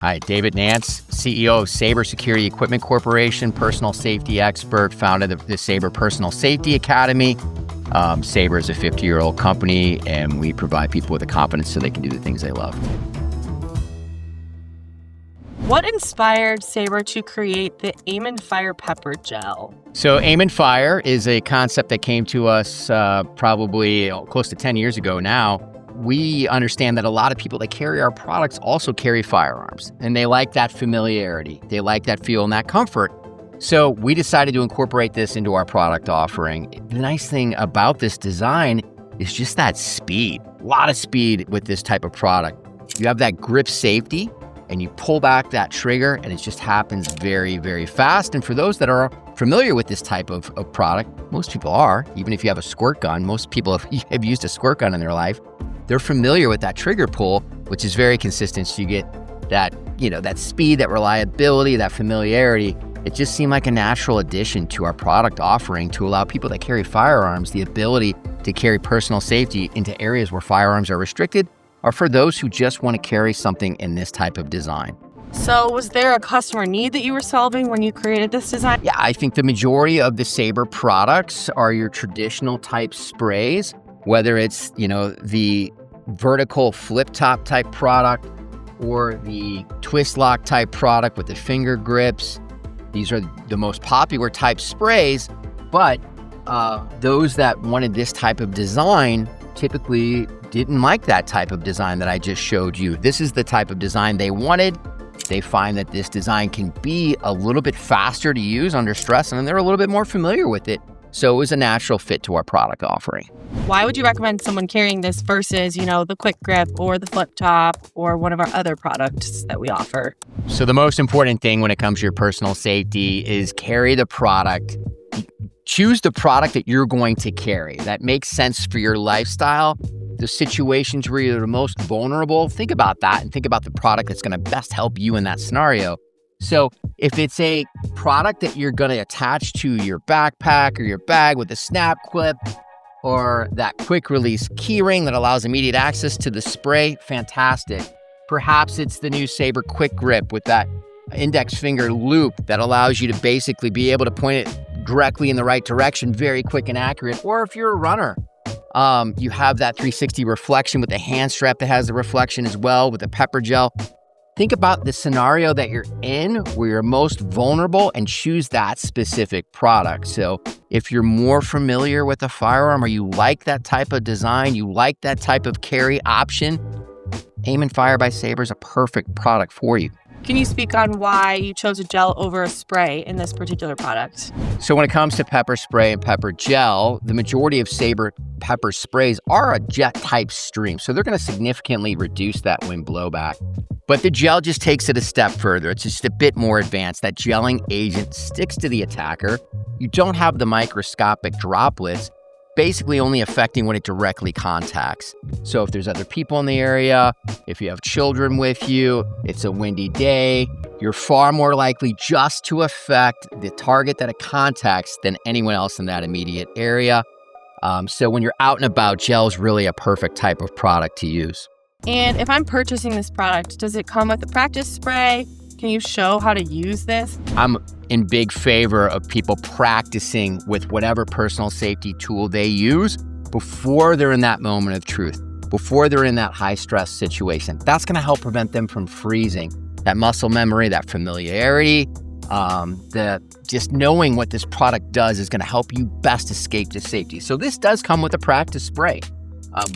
Hi, David Nance, CEO of Sabre Security Equipment Corporation, personal safety expert, founded the Sabre Personal Safety Academy. Sabre is a 50-year-old company, and we provide people with the confidence so they can do the things they love. What inspired Sabre to create the Aiman Fire Pepper Gel? So Aiman Fire is a concept that came to us probably close to 10 years ago now. We understand that a lot of people that carry our products also carry firearms, and they like that familiarity. They like that feel and that comfort. So we decided to incorporate this into our product offering. The nice thing about this design is just that speed. A lot of speed with this type of product. You have that grip safety, and you pull back that trigger, and it just happens very, very fast. And for those that are familiar with this type of product, most people are, even if you have a squirt gun, most people have used a squirt gun in their life. They're familiar with that trigger pull, which is very consistent. So you get that, that speed, that reliability, that familiarity. It just seemed like a natural addition to our product offering to allow people that carry firearms the ability to carry personal safety into areas where firearms are restricted, or for those who just want to carry something in this type of design. So was there a customer need that you were solving when you created this design? Yeah, I think the majority of the Sabre products are your traditional type sprays, whether it's, the vertical flip top type product or the twist lock type product with the finger grips. These are the most popular type sprays, but those that wanted this type of design typically didn't like that type of design that I just showed you. This is the type of design they wanted. They find that this design can be a little bit faster to use under stress, and they're a little bit more familiar with it. So it was a natural fit to our product offering. Why would you recommend someone carrying this versus, the quick grip or the flip top or one of our other products that we offer? So the most important thing when it comes to your personal safety is carry the product. Choose the product that you're going to carry that makes sense for your lifestyle. The situations where you're the most vulnerable, think about that and think about the product that's going to best help you in that scenario. So if it's a product that you're going to attach to your backpack or your bag with a snap clip, or that quick release key ring that allows immediate access to the spray, fantastic. Perhaps it's the new Sabre Quick Grip with that index finger loop that allows you to basically be able to point it directly in the right direction, very quick and accurate. Or if you're a runner, you have that 360 reflection with the hand strap that has the reflection as well with the pepper gel. Think about the scenario that you're in where you're most vulnerable and choose that specific product. So if you're more familiar with a firearm or you like that type of design, you like that type of carry option, Aiman Fire by Sabre is a perfect product for you. Can you speak on why you chose a gel over a spray in this particular product? So when it comes to pepper spray and pepper gel, the majority of Sabre pepper sprays are a jet type stream. So they're going to significantly reduce that wind blowback. But the gel just takes it a step further. It's just a bit more advanced. That gelling agent sticks to the attacker. You don't have the microscopic droplets, basically only affecting when it directly contacts. So if there's other people in the area, if you have children with you, it's a windy day, you're far more likely just to affect the target that it contacts than anyone else in that immediate area. So when you're out and about, gel is really a perfect type of product to use. And if I'm purchasing this product, does it come with a practice spray? Can you show how to use this? I'm in big favor of people practicing with whatever personal safety tool they use before they're in that moment of truth, before they're in that high stress situation. That's going to help prevent them from freezing. That muscle memory, that familiarity, just knowing what this product does is going to help you best escape to safety. So this does come with a practice spray.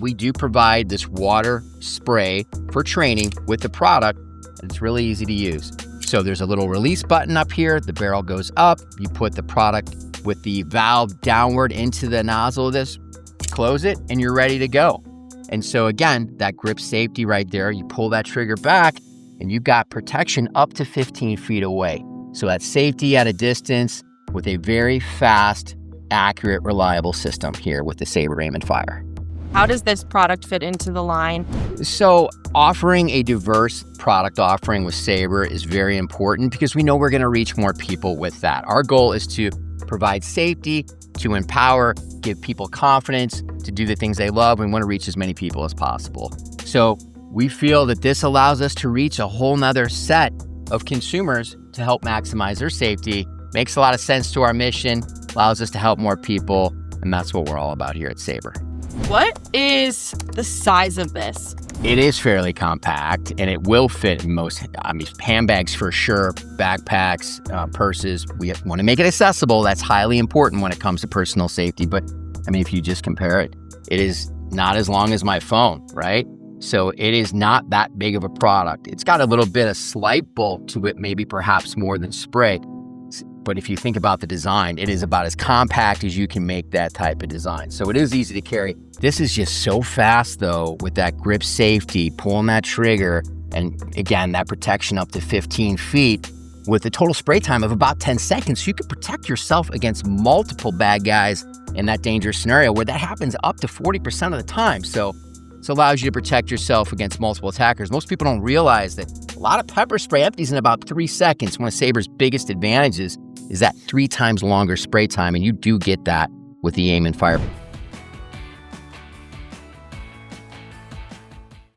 We do provide this water spray for training with the product, and it's really easy to use. So there's a little release button up here. The barrel goes up. You put the product with the valve downward into the nozzle of this, close it, and you're ready to go. And so again, that grip safety right there, you pull that trigger back, and you've got protection up to 15 feet away. So that's safety at a distance with a very fast, accurate, reliable system here with the Sabre Aiman Fire. How does this product fit into the line? So offering a diverse product offering with Sabre is very important because we know we're going to reach more people with that. Our goal is to provide safety, to empower, give people confidence to do the things they love. We want to reach as many people as possible. So We feel that this allows us to reach a whole nother set of consumers to help maximize their safety. Makes a lot of sense to our mission, allows us to help more people, and that's what we're all about here at Sabre. What is the size of this? It is fairly compact, and it will fit in most, handbags for sure, backpacks, purses. We want to make it accessible. That's highly important when it comes to personal safety. But if you just compare it, it is not as long as my phone, right? So it is not that big of a product. It's got a little bit of slight bulk to it, maybe perhaps more than spray. But if you think about the design, it is about as compact as you can make that type of design. So it is easy to carry. This is just so fast though, with that grip safety, pulling that trigger, and again, that protection up to 15 feet with a total spray time of about 10 seconds. So you can protect yourself against multiple bad guys in that dangerous scenario where that happens up to 40% of the time. So this allows you to protect yourself against multiple attackers. Most people don't realize that a lot of pepper spray empties in about 3 seconds. One of Sabre's biggest advantages is that 3 times longer spray time, and you do get that with the Aiman fire.